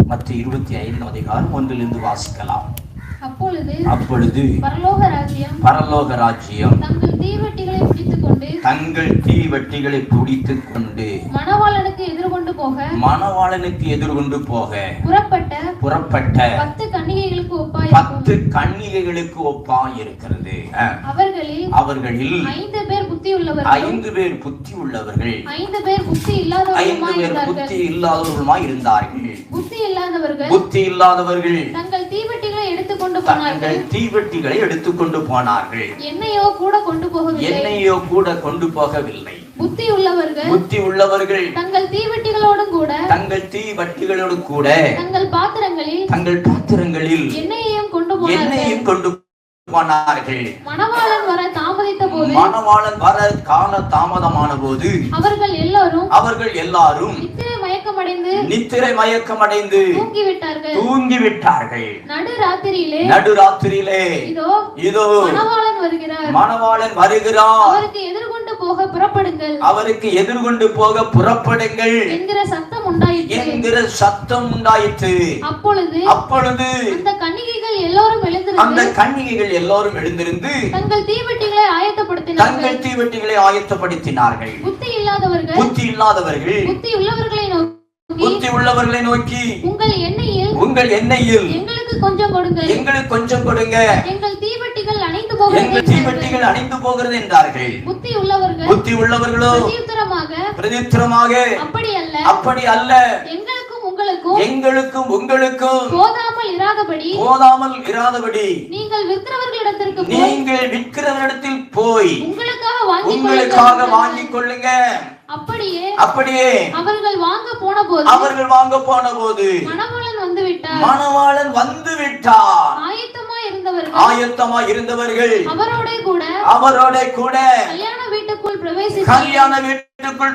மத்திய 25 அதிகாரம் 1 வாசிக்கலாம். அப்பொழுது பரலோக ராஜ்யம் தங்கள் தீவட்டிகளை பிடித்துக் கொண்டு மணவாளனுக்கு எதிர்கொண்டு போக புறப்பட்ட 10 கன்னிகைகளுக்கு ஒப்பாய் இருக்கிறது. அவர்களில் 5 பேர் புத்தி உள்ளவர்கள் 5 பேர் புத்தி இல்லாதவர்களுமாய் இருந்தார்கள். புத்தி இல்லாதவர்கள் தங்கள் தீவட்டிகளை எடுத்துக்கொண்டு போனார்கள். என்னையோ கூட கொண்டு போகவில்லை. புத்தி உள்ளவர்கள் தங்கள் தீவட்டிகளோடு கூட தங்கள் பாத்திரங்களில் எண்ணெயையும் கொண்டு போனார்கள். மணவாளன் வர கால தாமதமான போது அவர்கள் எல்லாரும் நித்திரை மயக்கமடைந்து தூங்கிவிட்டார்கள். நடுராத்திரியிலே இதோ மணவாளன் வருகிறார், அவருக்கு எதிர்கொண்டு போக புறப்படுங்கள் என்கிற சத்தம் உண்டாயிற்று. அப்பொழுது அந்த கன்னிகைகள் எல்லோரும் எழுந்திருந்து தங்கள் தீவட்டிகளை ஆயத்தப்படுத்தினார்கள். புத்தி இல்லாதவர்கள் புத்தி உள்ளவர்களை நோக்கி உங்கள் எண்ணெயில் எங்களுக்கு கொஞ்சம் கொடுங்க, எங்கள் தீவட்டிகள் அணைந்து போகிறது என்றார்கள். புத்தி உள்ளவர்களோ பிரதித்திரமாக அப்படி அல்ல, எங்களுக்கும் உங்களுக்கும் போதாமல் இராதபடி நீங்கள் விற்கிறவரிடத்தில் போய் உங்களுக்காக வாங்கிக் கொள்ளுங்க. அப்படியே அவர்கள் வாங்க போன போது மணவாளன் வந்து விட்டார். ஆயத்தமாய் இருந்தவர்கள் அவரோட கூட கல்யாண வீட்டுக்குள்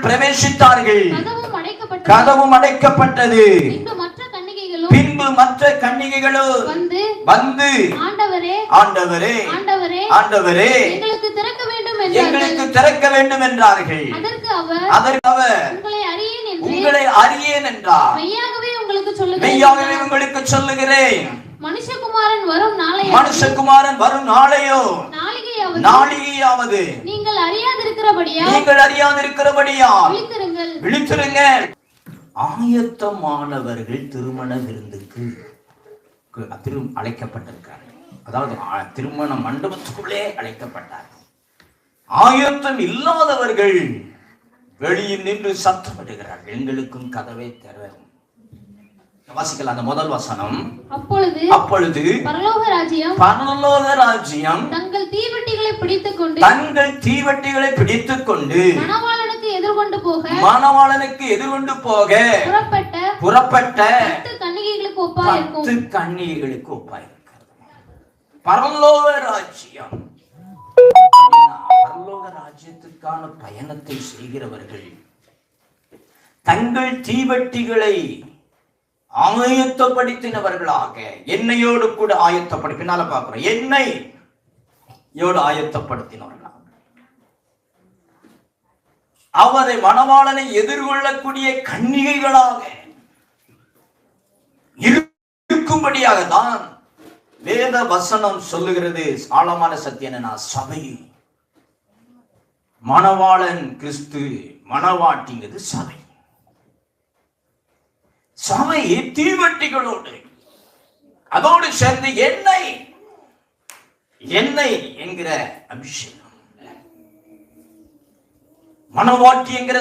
பிரவேசித்தார்கள். கதவும் அடைக்கப்பட்டது. பின்பு மற்ற கன்னிகைகளும் வந்து ஆண்டவரே எங்களுக்கு திறக்க வேண்டும் என்றார்கள். அதற்கு அவர் உங்களை அறியேன் என்றார். மெய்யாகவே உங்களுக்கு சொல்லுகிறேன், மனுஷகுமாரன் வரும் நாளையோ நாளிகையாவது நீங்கள் அறியாதிருக்கிறபடியால் விழித்திருங்கள். ஆயத்தமானவர்கள் திருமண விருந்துக்கு அழைக்கப்பட்டிருக்கிறார்கள். அதாவது திருமண மண்டபத்துக்குள்ளே அழைக்கப்பட்டார்கள். ஆயத்தம் இல்லாதவர்கள் வெளியில் நின்று சத்தமிடுகிறார்கள், எங்களுக்கும் கதவை திறவும். வாசிக்கலாம் அந்த முதல் வசனம். அப்பொழுது பரலோக ராஜ்யம் தங்கள் தீவட்டிகளை பிடித்துக் கொண்டு மணவாளனுக்கு எதிர்கொண்டு போக புறப்பட்ட 10 கன்னிகைகளுக்கு ஒப்பாய் இருக்கிறது. பரலோக ராஜ்யத்துக்கான பயணத்தை செய்கிறவர்கள் தங்கள் தீவட்டிகளை ஆயத்தப்படுத்தினவர்களாக எண்ணெயோடு கூட பின்னால பார்க்கிறோம், எண்ணெயோடு ஆயத்தப்படுத்தினவர்களாக அவரை மணவாளனை எதிர்கொள்ளக்கூடிய கன்னிகைகளாக இருக்கும்படியாக தான் வேத வசனம் சொல்லுகிறது. ஆழமான சத்தியம் என்ன? சபை, மணவாளன் கிறிஸ்து, மணவாட்டிங்கிறது சபை. சபை தீவட்டிகளோடு அதோடு சேர்ந்து எண்ணெய் என்கிற அபிஷேகம், மணவாட்டி என்கிற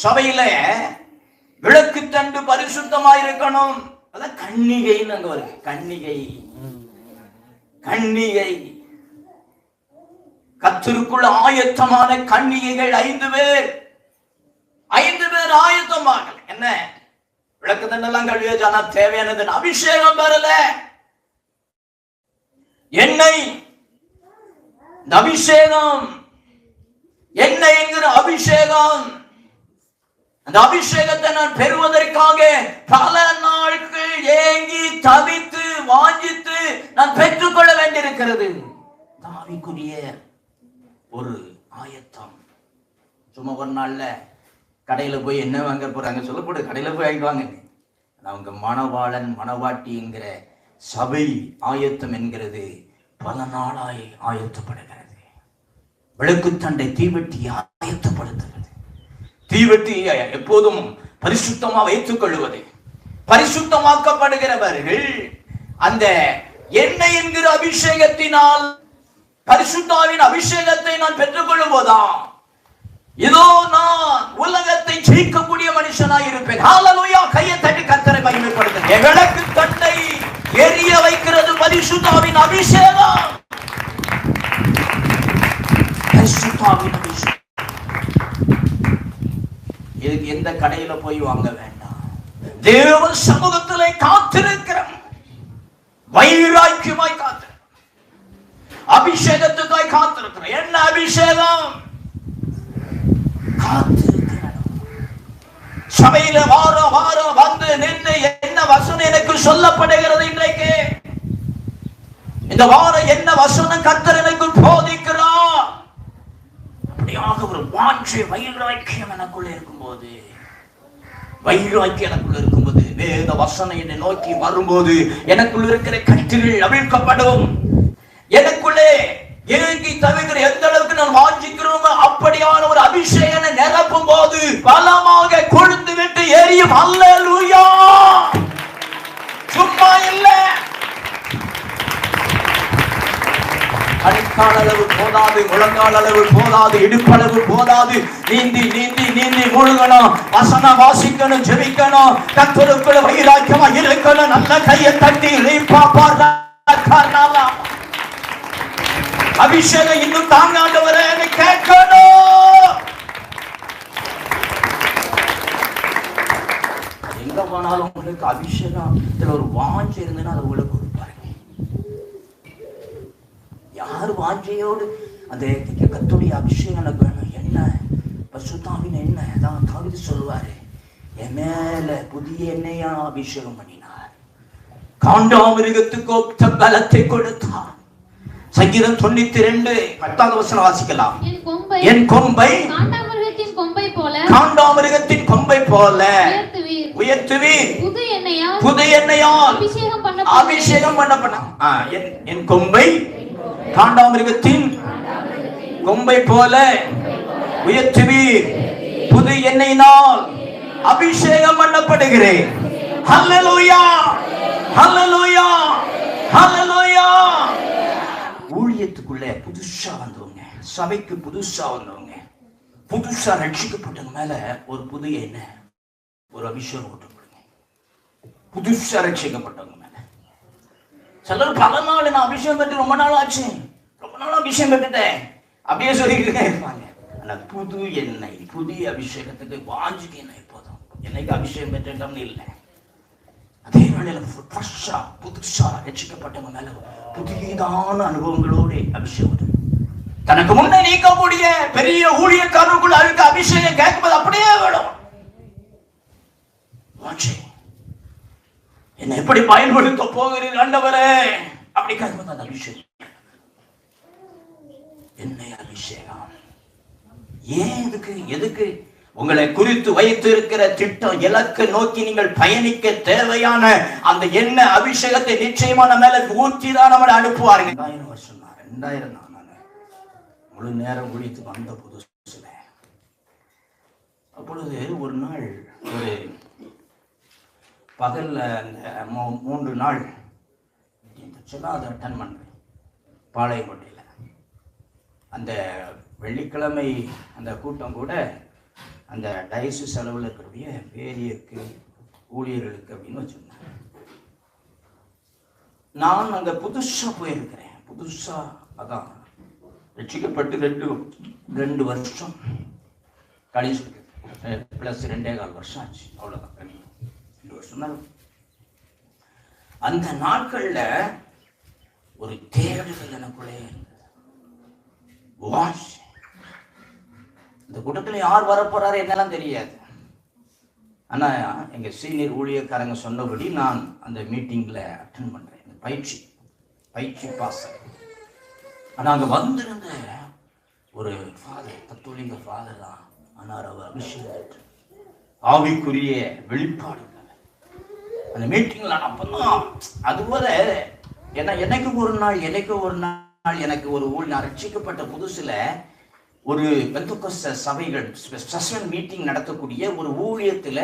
சபையில விளக்கு தண்டு பரிசுத்தமாயிருக்கணும். அதான் கன்னிகைன்னு அங்க வருது. கன்னிகை கர்த்தருக்குள்ள ஆயத்தமான கன்னிகைகள் 5 பேர் ஆயத்தமாக என்ன விளக்கு தண்டெல்லாம் கழுவியாச்சானா தேவையானது அபிஷேகம் வரல, எண்ணெய் இந்த அபிஷேகம் என்ன என்கிற அபிஷேகம், அந்த அபிஷேகத்தை நான் பெறுவதற்காக பல நாட்கள் ஏங்கி தவித்து வாஞ்சித்து நான் பெற்றுக்கொள்ள வேண்டியிருக்கிறது. ஆவிக்குரிய ஒரு ஆயத்தம். சும்மா ஒரு நாள்ல கடையில போய் என்ன வாங்க போறாங்க சொல்லப்போடு கடையில போய் வாங்கிடுவாங்க. அவங்க மணவாளன் மணவாட்டி என்கிற சபை ஆயத்தம் என்கிறது பல நாளாய் ஆயத்தப்படுகிறது. விளக்கு தண்டை தீவெட்டி ஆயத்தப்படுத்துகிறது. தீவெட்டி எப்போதும் பரிசுத்தமாக வைத்துக் கொள்வது. பரிசுத்தமாக்கப்படுகிறவர்கள் அந்த எண்ணெய் என்கிற அபிஷேகத்தினால் பரிசுத்தாவின் அபிஷேகத்தை நான் பெற்றுக் கொள்ளும் போதா இதோ நான் உலகத்தை ஜெயிக்கக்கூடிய மனுஷனாய் இருப்பேன். ஹல்லேலூயா! கையை தட்டி கர்த்தரை மகிமைப்படுத்துங்க. விளக்கு தண்டை எரிய வைக்கிறது பரிசுத்தாவின் அபிஷேகம். பரிசுத்தாவின் அபிஷேகம். இதுக்கு எந்த கடையில போய் வாங்க வேண்டாம். தேவ சமூகத்திலே காத்திருக்கிறோம். வைராக்கியமாய் காத்திருக்கிறோம். அபிஷேகத்துக்காய் காத்திருக்கிறோம். என்ன அபிஷேகம்? காத்திருக்கிறோம். சபையில வார வாரம் வந்து நின்று என்ன வசனம் எனக்கு சொல்லப்படுகிறது இன்றைக்கு, இந்த வாரம் என்ன வசனம் கர்த்தர் எனக்கு போதிக்கிறார், அப்படியாக ஒரு வாஞ்சை வைராக்கியம் எனக்குள்ள இருக்கும்போது, வைராக்கியம் எனக்குள்ள இருக்கும்போது, வேத வசனம் என்னை நோக்கி வரும்போது எனக்குள்ள இருக்கிற கட்டுகள் அவிழ்க்கப்படும். எனக்குள்ளே இறங்கி தவிக்கிற எந்த அளவுக்கு நான் வாஞ்சிக்கிறோம் அப்படியான ஒரு அபிஷேகம் நிரப்பும் போது பலமாக கொழுந்து விட்டு எரியும். ஹல்லேலூயா! சும்மா இல்ல. அடிக்கால் அளவு போதாது, முழங்கால் அளவு போதாது, இடுப்பளவு போதாது. நீந்தி நீந்தி நீந்தி முழுகணும். வசனம் வாசிக்கணும், ஜெபிக்கணும், கர்த்தருக்குள்ள வைராக்கியமா இருக்கணும். நல்ல கையை தட்டி அபிஷேகம் இன்னும் தாங்காண்டவரை கேட்கணும். எங்க போனாலும் உங்களுக்கு அபிஷேகத்துல ஒரு வாஞ்சை இருந்ததுன்னா அதை உங்களுக்கு கொடுப்பாரு. யார் வாஞ்சையோடு அந்த கர்த்தருடைய அபிஷேகம் எனக்கு வேணும், என்ன பரிசுத்தாவின் என்ன தான் தாவீது சொல்லுவாரு, என் மேல புதிய எண்ணெயா அபிஷேகம் பண்ணினார், காண்டாமிருகத்துக்கு ஒத்த பலத்தை கொடுத்தார். சங்கீதம் 92 10வது வசனம் வாசிக்கலாம். என் கொம்பை காண்டாமிருகத்தின் கொம்பை போல உயர்த்துவீர், புது எண்ணெயால் அபிஷேகம் பண்ணப்பட்ட. என் கொம்பை காண்டாமிருகத்தின் கொம்பை போல உயர்த்துவீர், புது எண்ணெயினால் அபிஷேகம் பண்ணப்படுகிறேன். ஹல்லேலூயா! ஹல்லேலூயா! ஹல்லேலூயா! ஊழியத்துக்குள்ள புதுசா வந்தவங்க, சபைக்கு புதுசா வந்தவங்க, புதுசா ரட்சிக்கப்பட்டவங்க மேல ஒரு புது எண்ணெய், ஒரு அபிஷேகம் கொடுங்க. புதுசா ரட்சிக்கப்பட்டவங்க மேல சிலர் பல நாள் நான் அபிஷேகம் பெற்று ரொம்ப நாள் ஆச்சு, ரொம்ப நாள் அபிஷேகம் பெற்றுட்டேன் அப்படியே சொல்லிக்கிட்டே இருப்பாங்க. ஆனா புது எண்ணெய், புதிய அபிஷேகத்துக்கு வாஞ்சிக்கு என்ன எப்போதும் என்னைக்கு அபிஷேகம் பெற்றோம்னு இல்லை. அதே வேளையில புதுசா ரட்சிக்கப்பட்டவங்க மேல புதியதான அனுபவங்களோட அபிஷேகம். தனக்கு முன்னே நீக்கக்கூடிய பெரிய ஊழியக்காரருக்குள்ள அழுக்க அபிஷேகம் கேட்கும்போது அப்படியே வேணும். என்ன எப்படி பயன்படுத்த போகிறீர்கள் ஆண்டவரே அப்படி கேட்கும்போது அந்த அபிஷேகம். என்ன அபிஷேகம்? ஏன் எதுக்கு உங்களை குறித்து வைத்து இருக்கிற திட்டம் இலக்கு நோக்கி நீங்கள் பயணிக்க தேவையான அந்த எண்ணெய் அபிஷேகத்தை நிச்சயமான மேல ஊற்றி தான் நம்மளை அனுப்புவாருங்க. 2000 வருஷம் 2000 நான் முழு நேரம் குளித்து வந்த புதுசுல அப்பொழுது ஒரு நாள் ஒரு பகல்ல அந்த 3 நாள் அதை அட்டன் பண்றேன் பாளையங்கோட்டையில். அந்த வெள்ளிக்கிழமை அந்த கூட்டம் கூட அந்த டயசிஸ் அளவில் இருக்கக்கூடிய வேரியருக்கு ஊழியர்களுக்கு அப்படின்னு வச்சிருந்தாங்க. நான் அங்கே புதுசாக போயிருக்கிறேன். புதுசாக அதான் ரட்சிக்கப்பட்டு 2 வருஷம் கழிச்சு ப்ளஸ் 2.25 வருஷம் ஆச்சு. அவ்வளோதான், 2 வருஷம் தான். அந்த நாட்களில் ஒரு தேடுதல் எனக்குள்ளே இருந்தது. வாஷ். இந்த கூட்டத்தில் யார் வரப்போறாரு என்னெல்லாம் தெரியாது. ஆனா எங்க சீனியர் ஊழியக்காரங்க சொன்னபடி நான் அந்த மீட்டிங்ல அட்டென்ட் பண்றேன். பயிற்சி பாஸ். ஆனா அங்க வந்திருந்த ஒரு ஃபாதர், கத்தோலிக்க ஃபாதர் தான். ஆனால் அவர் அபிஷேகம் ஆவிக்குரிய வெளிப்பாடு அந்த மீட்டிங்ல. அப்பதான் அதுபோல எனக்கு ஒரு நாள் எனக்கு ஒரு நான் ரட்சிக்கப்பட்ட புதுசுல ஒரு பெந்தெகோஸ்தே சபைகள் ஸ்பெஷல் மீட்டிங் நடத்தக்கூடிய ஒரு ஊழியத்துல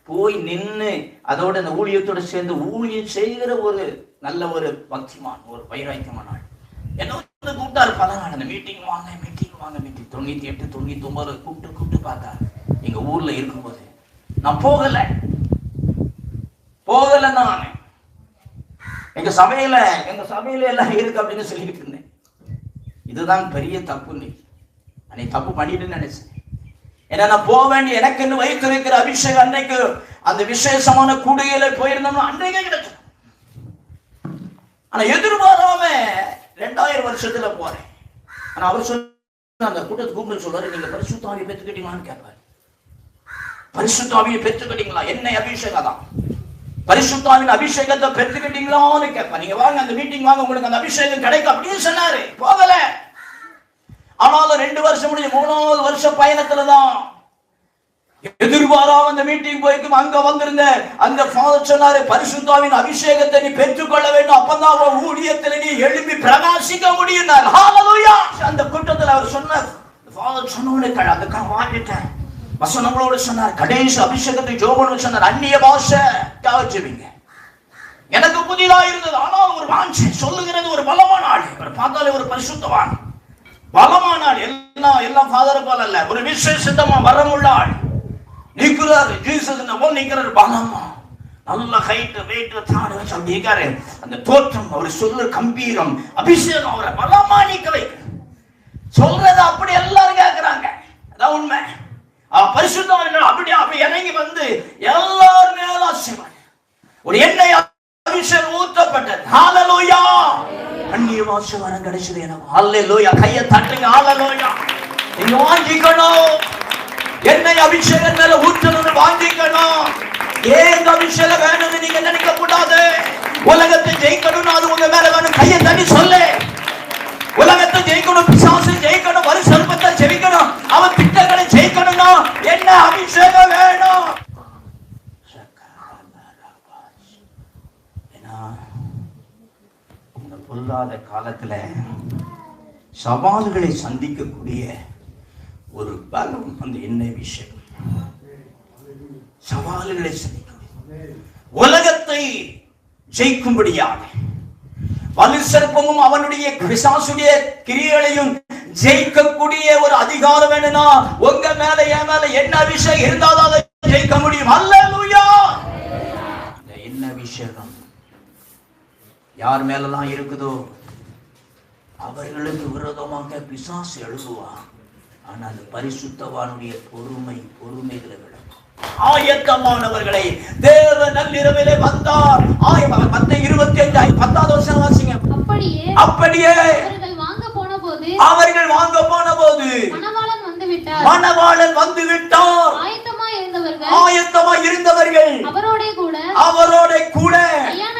போய் நின்று அதோட அந்த ஊழியத்தோட சேர்ந்து ஊழியம் செய்கிற ஒரு நல்ல ஒரு பக்திமான், ஒரு வைராக்கியமான ஆள் என்ன கூப்பிட்டாரு. பல அந்த மீட்டிங் வாங்க 98 99 கூப்பிட்டு பார்த்தாரு. எங்க ஊர்ல இருக்கும்போது நான் போகல நான் எங்க சபையில எல்லாம் இருக்கு அப்படின்னு சொல்லிட்டு இருந்தேன். இதுதான் பெரிய தப்பு. அன்னைக்கு தப்பு பண்ணிட்டு நினைச்சேன். ஏன்னா நான் போக வேண்டிய எனக்கு வைத்திருக்கிற அபிஷேகம் அன்னைக்கு அந்த விசேஷமான கூடுகையில போயிருந்தோம்னா அன்றைக்கே கிடைக்கும். ஆனா எதிர்பாராம 2000 வருஷத்துல போறேன். ஆனா அவர் சொல்ல அந்த கூட்டத்தை கூப்பிட்டு சொல்றாரு, நீங்க பரிசுத்த ஆவியை பெற்றுக்கிட்டீங்களான்னு கேட்பாரு. பரிசுத்த ஆவியை பெற்றுக்கிட்டீங்களா? என்ன அபிஷேகம் தான் பரிசுத்த ஆவியின் அபிஷேகத்தை பெற்றுக்கிட்டீங்களான்னு கேட்பாரு. நீங்க வாங்க அந்த மீட்டிங் வாங்க, உங்களுக்கு அந்த அபிஷேகம் கிடைக்கும் அப்படின்னு சொன்னாரு. போகல. ஆனாலும் 2 வருஷம் முடிஞ்சு 3வது வருஷ பயணத்துலதான் எதிர்பாராம அந்த மீட்டிங் போய்க்கும். அங்க வந்திருந்த அந்த ஃபாதர் சொன்னாரு, பரிசுத்த ஆவியின் அபிஷேகத்தை நீ பெற்றுக்கொள்ள வேண்டும், அப்பதான் ஊழியத்துல நீ எழுப்பி பிரகாசிக்க முடியும். ஹல்லேலூயா. அந்த கூட்டத்தில் அவர் சொன்னார், ஃபாதர் சொன்னோன்னு அதுக்காக வாங்கிட்டேன். வசனங்களோடு சொன்னார், கடைசி அபிஷேகத்தை ஜோபன்னு சொன்னார், அந்நிய பாஷை ஜெபிங்க. எனக்கு புதிதா இருந்தது. ஆனால் ஒரு வாஞ்சி சொல்லுகிறது ஒரு பலமான ஆள். பார்த்தாலே ஒரு பரிசுத்தவான் பலமான ஆள். எல்லாம் ஃபாதர் போல அல்ல, ஒரு விசேஷமா வரமுள்ள ஆள். நிற்கிறாரு ஜீசஸ் நிற்கிறாரு பலமா, நல்ல ஹைட் வெயிட் தாடு வச்சு அப்படி இருக்காரு. அந்த தோற்றம், அவர் சொல்ற கம்பீரம், அபிஷேகம் அவரை பலமா நிக்க வைக்க சொல்றது. அப்படி எல்லாரும் கேட்கிறாங்க. அதான் உண்மை. பரிசுத்தம் அப்படி இறங்கி வந்து எல்லார் மேல ஆசீர்வாதம், ஒரு எண்ணெய் அபிஷேகம் ஊற்றப்பட்டது. ஹல்லேலூயா. அந்நிய பாஷை வரம் கிடைச்சது எனக்கு. ஹல்லேலூயா. கையை தட்டுங்க. ஹல்லேலூயா. நீங்க வாங்கிக்கணும். எண்ணெய் அபிஷேகம் மேல ஊற்றணும்னு வாங்கிக்கணும். ஏன் அபிஷேகம் வேணும்னு நீங்க நினைக்க கூடாது. உலகத்தை ஜெயிக்கணும்னு அது உங்க மேல வேணும். கையை தட்டி சொல்லு. உலகத்தை ஜெயிக்கணும், பிசாசை ஜெயிக்கணும், வரு சர்ப்பத்தை ஜெயிக்கணும், அவன் திட்டங்களை ஜெயிக்கணும்னா என்ன அபிஷேகம் வேணும்? இந்த பொல்லாத காலத்துல சவால்களை சந்திக்கக்கூடிய ஒரு பலம் அந்த எண்ணெய் அபிஷேகம். சவால்களை சந்திக்கக்கூடிய உலகத்தை ஜெயிக்கும்படியாக வலு சர்ப்பமும் அவனுடைய பிசாசுடைய கிரியைகளையும் ஜெயிக்கக்கூடிய ஒரு அதிகாரம் வேணும்னா உங்க மேல என் மேல என்ன அபிஷேகம் இருந்தால் அதை ஜெயிக்க முடியும். ஹல்லேலூயா. இந்த என்ன அபிஷேகம் யார் மேலலாம் இருக்குதோ அவர்களுக்கு விரோதமாக பிசாசு எழுதுவான். ஆனா அந்த பரிசுத்தவானுடைய பொறுமைகளை விட ஆயத்தமானவர்களை தேவ நள்ளிரவிலே வந்தார். 10:25 10வது வசனம் வாசிங்க. அப்படியே அவர்கள் வாங்க போன போது மணவாளன் வந்து விட்டார். ஆயத்தமாய் இருந்தவர்கள் அவரோட கூட கல்யாண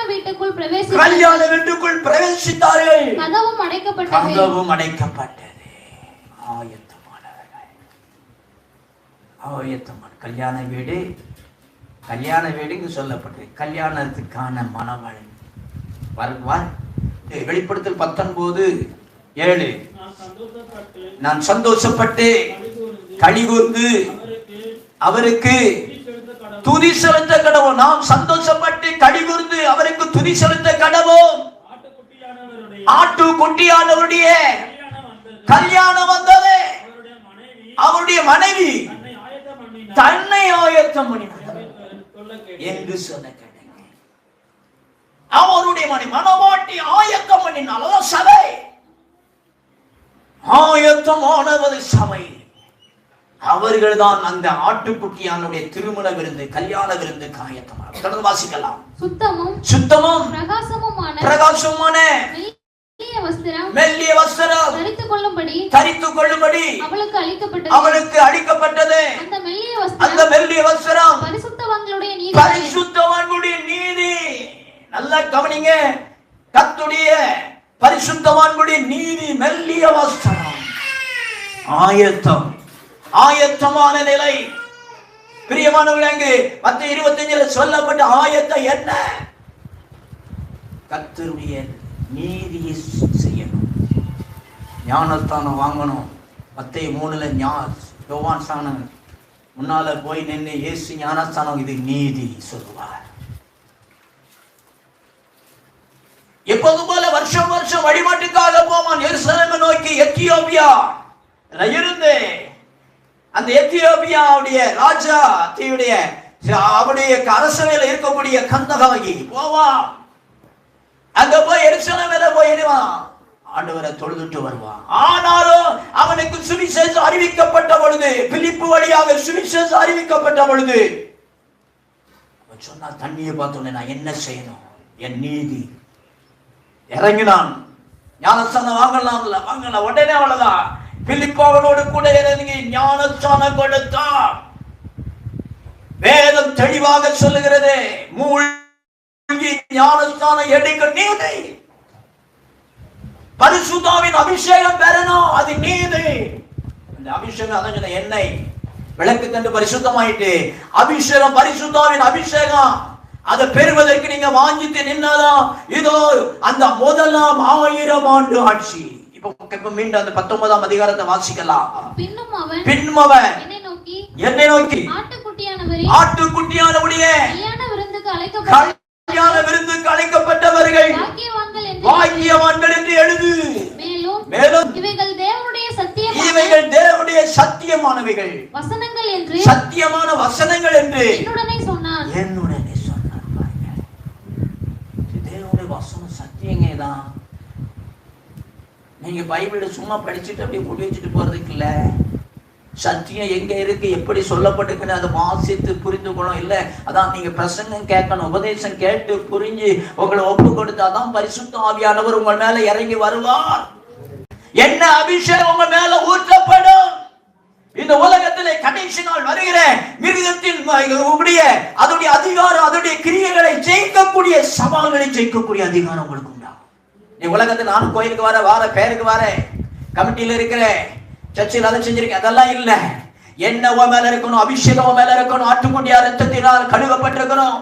வீட்டுக்குள் பிரவேசித்தார்கள். கதவும் அடைக்கப்பட்டது. ஆயத்தமான கல்யாண வீடுன்னு சொல்லப்பட்டது. கல்யாணத்துக்கான மணவாளன் வருவார். வெளிப்படுத்தல் 19:7 நான் சந்தோஷப்பட்டு களிகூர்ந்து அவருக்கு துதி செலுத்த கடவோம். நாம் சந்தோஷப்பட்டு களிகூர்ந்து அவருக்கு துதி செலுத்த கடவோம். ஆட்டுக்குட்டியானவருடைய கல்யாணம் வந்தது. அவருடைய மனைவி தன்னை ஆயத்தம் பண்ணினார் என்று சொன்ன கேட்டீங்க. அவருடைய மனவாட்டி ஆயத்தம் பண்ணினால சபை ஆயத்தமானவது சபை. அவர்கள் தான் அந்த ஆட்டுக்குட்டியானுடைய திருமண விருந்து, கல்யாண விருந்துக்கு ஆயத்தமானவர். தொடர்ந்து வாசிக்கலாம். சுத்தமும் பிரகாசமுமான மெல்லிய வஸ்திரம் தரித்துக் கொள்ளும்படி அவளுக்கு அளிக்கப்பட்டது. அந்த மெல்லிய வஸ்திரம் பரிசுத்தவான்களுடைய நீதி. நல்லா கவனிங்க, கர்த்தருடைய பரிசுத்தவான்களுடைய நீதி மெல்லிய வஸ்திரம். ஆயத்தமான நிலை. பிரியமானவர்களே, அங்கு மத்தேயு 25 சொல்லப்பட்ட ஆயத்தம் என்ன? கர்த்தருடைய நீதியை செய்யணும், ஞானஸ்தானம் வாங்கணும். மத்தேயு 3 யோவான் ஸ்நானம் முன்னால போய் நின்று இயேசு ஞானஸ்தானம், இது நீதி சொல்லுவார். எப்போது போல வருஷம் வருஷம் வழிபாட்டுக்காக போவான் எருசலேமை நோக்கி. எத்தியோப்பியா இருந்து அந்த எத்தியோப்பியாவுடைய ராஜா அவருடைய அரசவையில் இருக்கக்கூடிய கந்தகாகி போவான். அங்க போய் எருசலேமில போயிடுவான், ஆண்டவரை தொழுதுட்டு வருவான். ஆனாலும் அவனுக்கு சுவிசேஷம் அறிவிக்கப்பட்ட பொழுது, பிலிப்பு வழியாக சுவிசேஷம் அறிவிக்கப்பட்ட பொழுது அவன் சொன்னா, தண்ணியை பார்த்தோன்னே நான் என்ன செய்யணும்? என் நீதி. இறங்கினான். ஞானஸ்தானம் வாங்கலாம். உடனே அவ்வளவுதான். பிலிப்பாவனோடு கூட இறங்கி ஞானஸ்தானம் கொடுத்தான். வேதம் தெளிவாக சொல்லுகிறது, மூழ்கி ஞானஸ்தானம் எடுக்க நீதி. பரிசுத்தாவின் அபிஷேகம் பெறணும், அது நீதி. அந்த அபிஷேகம் அதான் சொன்ன, எண்ணெய் விளக்கு தண்டு பரிசுத்தமாயிட்டு அபிஷேகம், பரிசுத்தாவின் அபிஷேகம். அதை பெறுவதற்கு நீங்க வாஞ்சித்து நின்னாதான் இதோ அந்த முதலாம் 1000 ஆண்டு ஆட்சி. இப்ப மீண்டும் அந்த 19ஆம் அதிகாரத்தை வாசிக்கலாம். பின்னும் அவன் என்னை நோக்கி ஆட்டுக்குட்டியானவருடைய கல்யாண விருந்துக்கு அழைக்கப்பட்டவர்கள் பாக்கியவான்கள் என்று எழுது. மேலும் இவைகள் தேவனுடைய சத்தியமானவைகள், சத்தியமான வசனங்கள் என்று என்னுடனே சொன்னார். தேவனுடைய வசனம் சத்தியங்கதான். நீங்க பைபிள சும்மா படிச்சுட்டு அப்படியே போட்டு வச்சுட்டு போறதுக்கு இல்ல. சத்தியம் எங்க இருக்கு, எப்படி சொல்லப்பட்டிருக்குன்னு அதை வாசித்து புரிந்து கொள்ளும். இல்ல அதான் நீங்க பிரசங்கம் கேட்கணும், உபதேசம் கேட்டு புரிஞ்சு உங்களை ஒப்பு கொடுத்தாதான் பரிசுத்த ஆவியானவர் உங்கள் மேல இறங்கி வருவார். என்ன அபிஷேகம் உங்க மேல ஊற்றப்படும். இந்த உலகத்திலே கடைசி நாள் வருகிற மிருகத்தின் அதோடைய அதிகாரம், அதோடைய கிரியைகளை ஜெயிக்கக்கூடிய, சவால்களை ஜெயிக்கக்கூடிய அதிகாரம் உங்களுக்கு உண்டா? நீ உலகத்தில் நானும் கோயிலுக்கு வார பேருக்கு கமிட்டியில இருக்கிற சர்ச்சில் அதை செஞ்சிருக்கேன், அதெல்லாம் இல்ல. என்ன மேல இருக்கணும், அபிஷேகம் மேல இருக்கணும், ஆட்டுக்குட்டியா ரத்தத்தினால் கழுவப்பட்டிருக்கணும்,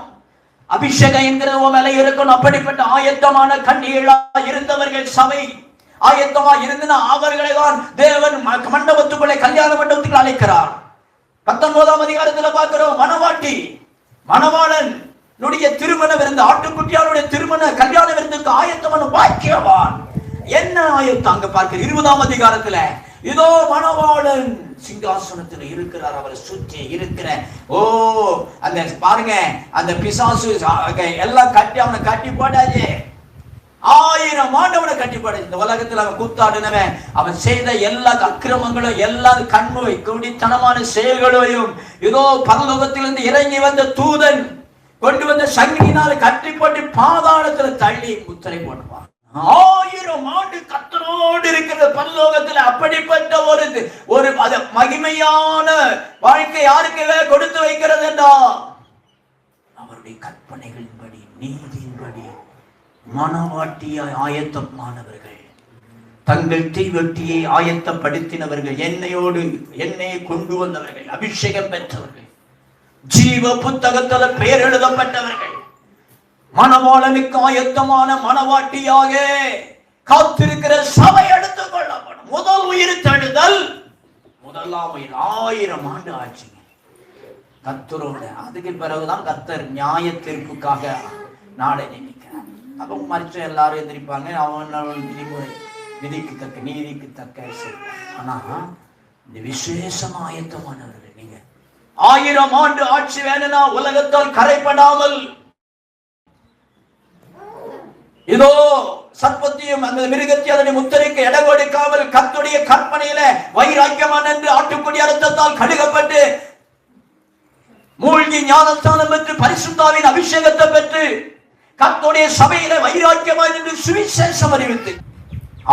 அபிஷேகம் என்கிறது மேல இருக்கணும். அப்படிப்பட்ட ஆயத்தமான கன்னிகளா இருந்தவர்கள் சபை ஆயத்தமா இருந்தனா அவர்களை தான் தேவன் மண்டபத்துக்குள்ளே, கல்யாண மண்டபத்துக்குள்ள அழைக்கிறார். 19ஆம் அதிகாரத்தில் பார்க்கிறோம், மணவாளன் திருமண விருந்து, ஆட்டுக்குட்டியாருடைய திருமண கல்யாண விருந்துக்கு ஆயத்தமான பாக்கியவான். என்ன ஆயத்தம் அங்க பார்க்கிற 20ஆம் அதிகாரத்துல, இதோ மணவாளன் சிங்காசனத்தில் இருக்கிறார், அவரை சுற்றி இருக்கிற அந்த பாருங்க, அந்த பிசாசு எல்லாம் கட்டி அவனை கட்டி போட்டாச்சு. 1000 ஆண்டு அவனை கட்டி போட்டாச்சு. இந்த உலகத்தில் அவன் கூத்தாடினவன், அவன் செய்த எல்லா அக்கிரமங்களும், எல்லா கண்மை குடித்தனமான செயல்களையும் இதோ பரலோகத்திலிருந்து இறங்கி வந்த தூதன் கொண்டு வந்த சங்கினால் கட்டி போட்டு பாதாளத்தில் தள்ளி முத்திரை போடுவான். 1000 ஆண்டு கர்த்தரோடு இருக்கிற பரலோகத்தில் அப்படிப்பட்ட ஒரு மகிமையான வாழ்க்கை யாருக்கு கொடுத்து வைக்கிறது என்றால், அவருடைய கற்பனைகளின்படி, நீதியின்படி மனவாட்டியாய் ஆயத்தமானவர்கள், தங்கள் தீவட்டியை ஆயத்தப்படுத்தினவர்கள், எண்ணெயை கொண்டு வந்தவர்கள், அபிஷேகம் பெற்றவர்கள், ஜீவ புத்தகத்தில் பெயர் எழுதப்பட்டவர்கள், மணவாளனுக்கு ஆயத்தமான மணவாட்டியாக காத்திருக்கிற சபை எடுத்துக் கொள்ளப்படும். முதல் உயிர் தழுதல், முதலாம் உயிர் 1000 ஆண்டு ஆட்சி கர்த்தரோட. அதுக்கு பிறகுதான் கர்த்தர் நியாய தீர்ப்புக்காக நாடை நியமிக்கிறார். அப்ப மறிச்ச எல்லாரும் எதிர்ப்பாங்க, அவன் விதிமுறை விதிக்கு தக்க நீதிக்கு தக்க செய்வார். ஆனா இந்த விசேஷமா ஆயத்தமானவர்கள், நீங்க 1000 ஆண்டு ஆட்சி வேணும்னா உலகத்தால் கரைப்படாமல், இதோ சர்ப்பத்தையும் அந்த மிருகத்தை அதனை முத்திரைக்கு இடம் கொடுக்காமல் கர்த்தருடைய கற்பனையில வைராக்கியமான என்று ஆட்டுக்குடி ரத்தத்தால் கழுகப்பட்டு மூழ்கி ஞானஸ்தானம் பெற்று பரிசுத்தாவின் அபிஷேகத்தை பெற்று கர்த்தருடைய சபையில வைராக்கியமான என்று சுவிசேஷம் அறிவித்து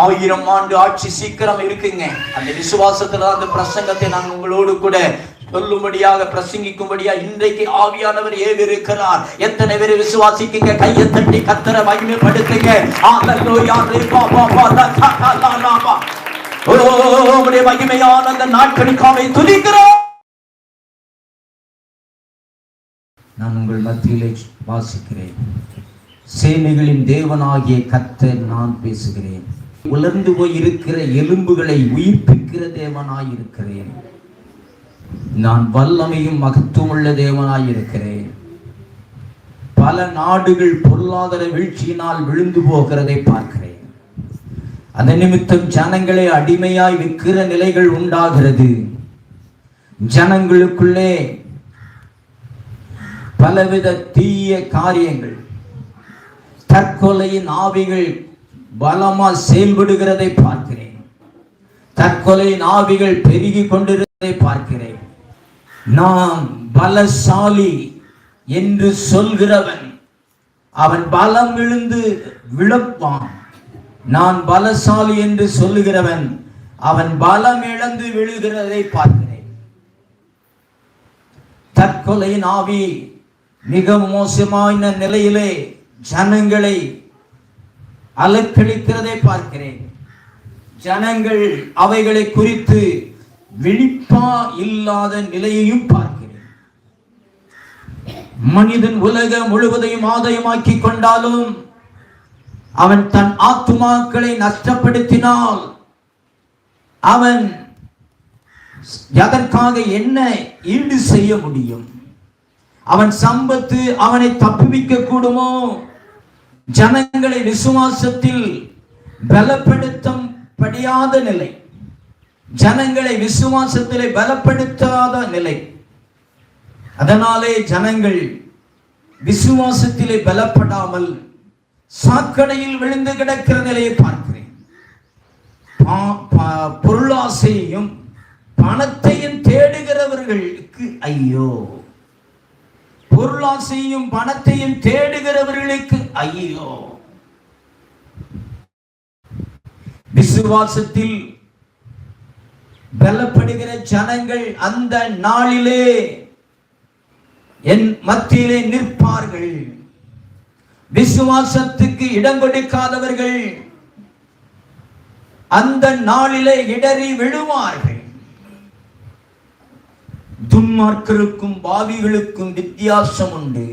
1000 ஆண்டு ஆட்சி சீக்கிரம் இருக்குங்க. அந்த விசுவாசத்துல அந்த பிரசங்கத்தை நான் உங்களோடு கூட சொல்லும்படியாக பிரசங்கிக்கும்படியா இன்றைக்கு ஆவியானவர் ஏவிருக்கிறார். எத்தனை பேர் விசுவாசிக்கீங்க? கையை தட்டி கர்த்தரை மகிமைப்படுத்துங்க. ஹalleluya. உம்முடைய மகிமையான அந்த நாட்களுக்காக துதிக்கிறோம். நான் உங்கள் மத்தியிலே வாசிக்கிறேன். சேனைகளின் தேவனாகிய கர்த்தர் நான் பேசுகிறேன். உலர்ந்து போய் இருக்கிற எலும்புகளை உயிர்ப்பிக்கிற தேவனாய் இருக்கிறேன். நான் வல்லமையும் மகத்துவமுள்ள தேவனாய் இருக்கிறேன். பல நாடுகள் பொருளாதார வீழ்ச்சியினால் விழுந்து போகிறதை பார்க்கிறேன். அந்த நிமித்தம் ஜனங்களை அடிமையாய் விற்கிற நிலைகள் உண்டாகிறது. ஜனங்களுக்குள்ளே பலவித தீய காரியங்கள், தற்கொலையின் ஆவிகள் பலமா செயல்படுகிறதை பார்க்கிறேன். தற்கொலையின் ஆவிகள் பெருகி கொண்டிருப்பதை பார்க்கிறேன். நான் பலசாலி என்று சொல்கிறவன் அவன் பலம் இழந்து விழுப்பான். நான் பலசாலி என்று சொல்லுகிறவன் அவன் பலம் இழந்து விழுகிறதை பார்க்கிறேன். தற்கொலையின் ஆவி மிக மோசமான நிலையிலே ஜனங்களை அலக்களிக்கிறதை பார்க்கிறேன். ஜனங்கள் அவைகளை குறித்து விழிப்பா இல்லாத நிலையையும் பார்க்கிறேன். மனிதன் உலகம் முழுவதையும் ஆதாயமாக்கி கொண்டாலும் அவன் தன் ஆத்துமாக்களை நஷ்டப்படுத்தினால் அவன் எதற்காக என்ன ஈடு செய்ய முடியும்? அவன் சம்பத்து அவனை தப்புவிக்க கூடுமோ? ஜனங்களை விசுவாசத்தில் பலப்படுத்தப்படியாத நிலை, ஜனங்களை விசுவாசத்திலே பலப்படுத்தாத நிலை. அதனாலே ஜனங்கள் விசுவாசத்திலே பலப்படாமல் சாக்கடையில் விழுந்து கிடக்கிற நிலையை பார்க்கிறேன். பொருளாசையையும் பணத்தையும் தேடுகிறவர்களுக்கு ஐயோ! பொருளாசையும் பணத்தையும் தேடுகிறவர்களுக்கு ஐயோ! விசுவாசத்தில் பலப்படுகிற ஜனங்கள் அந்த நாளிலே என் மத்தியிலே நிற்பார்கள். விசுவாசத்துக்கு இடம் கொடுக்காதவர்கள் அந்த நாளிலே இடறி விழுவார்கள். துன்மார்க்கருக்கும் பாவிகளுக்கும் வித்தியாசம் உண்டு.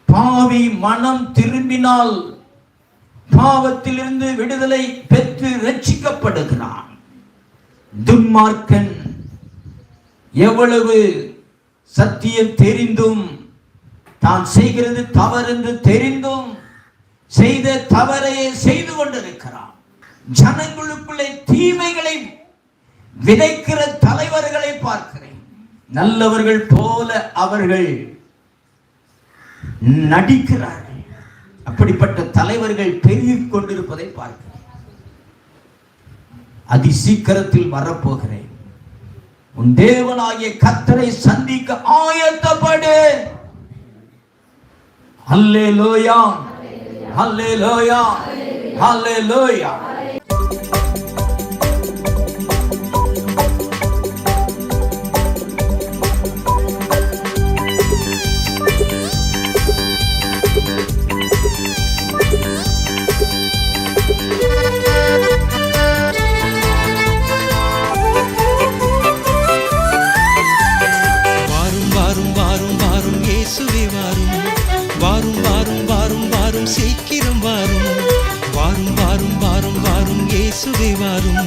பாவி மனம் திரும்பினால் பாவத்திலிருந்து விடுதலை பெற்று ரட்சிக்கப்படுகிறான். துன்மார்க்கன் எவ்வளவு சத்தியம் தெரிந்தும் தான் செய்கிறது தவறு தெரிந்தும் செய்த தவறையே செய்து கொண்டிருக்கிறான். ஜனங்களுக்குள்ளே தீமைகளை விதைக்கிற தலைவர்களை பார்க்கிறேன். நல்லவர்கள் போல அவர்கள் நடிக்கிறார்கள். அப்படிப்பட்ட தலைவர்கள் பெருகிக் கொண்டிருப்பதை பார்க்கிறேன். அதி சீக்கிரத்தில் வரப்போகிறேன். உன் தேவனாகிய கர்த்தரை சந்திக்க ஆயத்தப்படு. அல்லேலூயா, அல்லேலூயா, அல்லேலூயா. சீக்கிரம் வாரும், வாரும் வாரும் வாரும் வாரும் இயேசுவே வாரும்,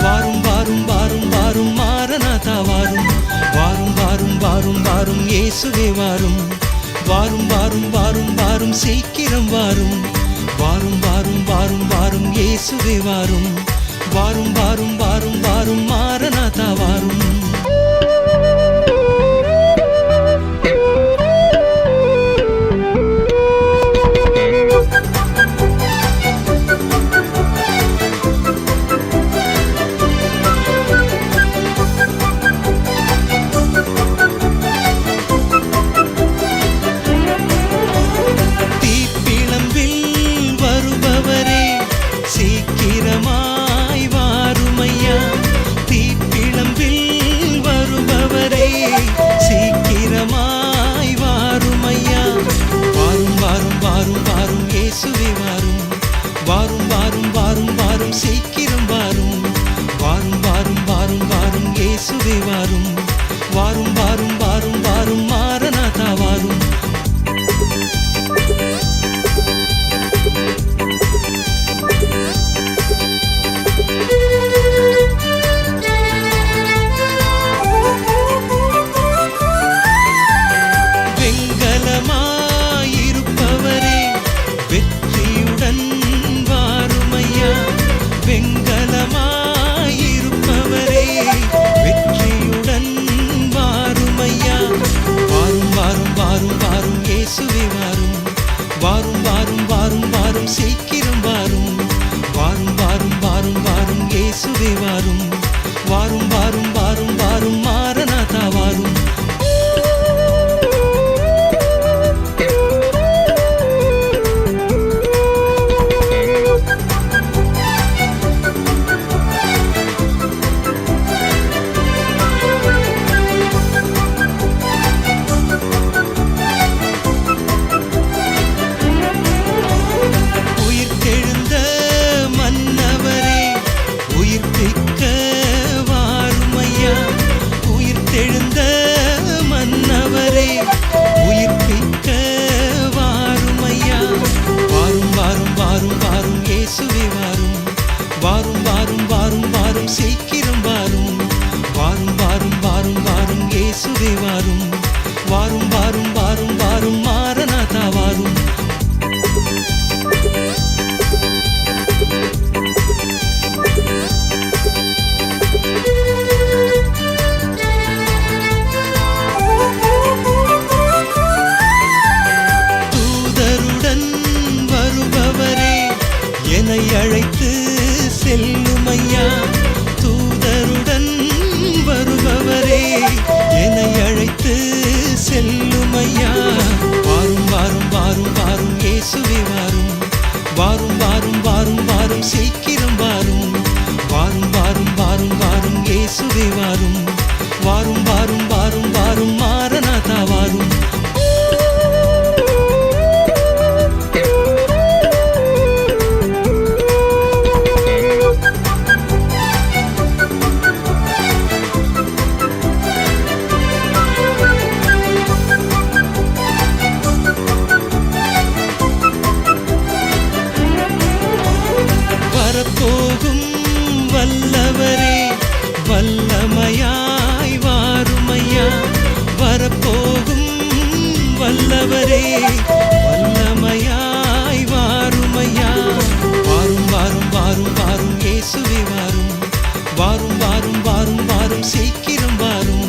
வாரும் வாரும் வாரும் வாரும் மாரநாதா வாரும், வாரும் வாரும் வாரும் வாரும் இயேசுவே வாரும், வாரும் வாரும் வாரும் வாரும் சீக்கிரம் வாரும், வாரும் வாரும் வாரும் வாரும் இயேசுவே வாரும், வாரும் வாரும் வாரும் வாரும் மாரநாதா வாரும். சீக்கிரம் வாரும் வாரும் வாரும் வாரும் வாரும் மாரநாதா வாரும். உயிர்த்தெழுந்த மன்னவரே உயிர்ப்பிக்க வாருமையா. உயிர்த்தெழுந்த மன்னவரே உயிர்ப்பிக்க வாருமையா. வாரும் வாரும் வாரும் வாரும் இயேசுவே வாரும் வாரும் வாரும் வாரும் வாரும் சீக்கிரம் வாரும் வாரும் வாரும் வாரும் வாரும் இயேசுவே வாரும் வாரும் வாரும் வாரும் வாரும் மாரநாதா வாரும். தூதருடன் வருபவரே என்னை அழைத்து செல்லுமையா. தூதருடன் வருபவரே என்னை அழைத்து செல்லுமையா. வாரும் வாரும் வாரும் வாரும் இயேசுவே வாரும் வாரும் வாரும் வாரும் வாரும் சீக்கிரம் வாரும் வாரும் வாரும் வாரும் வாரும் இயேசுவே வாரும் வாரும் வாரும் வாரும் வாரும் மாரநாதா வாரும். வரப்போகும் வல்லவரே வல்லமையாய் வாருமையா. வரப்போகும் வல்லவரே வல்லமையாய் வாருமையா. வாரும் வாரும் வாரும் வாரும் இயேசுவே வாரும் வாரும் வாரும் வாரும் வாரும் சீக்கிரம் வாரும்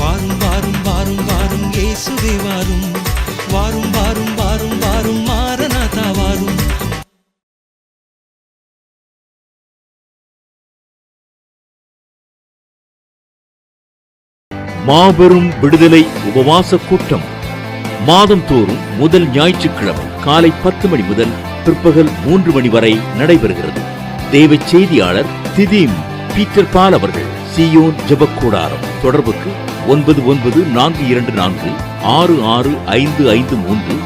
வாரும் வாரும் வாரும் வாரும் இயேசுவே வாரும் வாரும் வாரும் வாரும் வாரும் மாரநாதா வாரும். மாபெரும் விடுதலை உபவாச கூட்டம் மாதந்தோறும் முதல் ஞாயிற்றுக்கிழமை காலை 10 மணி முதல் பிற்பகல் 3 மணி வரை நடைபெறுகிறது. தேவ செய்தியாளர் திதீம் பீட்டர் பால் அவர்கள். சியோன் ஜெபக்கூடாரம். தொடர்புக்கு 9924466553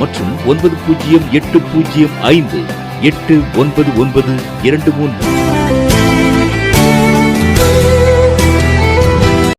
மற்றும் 908005899923.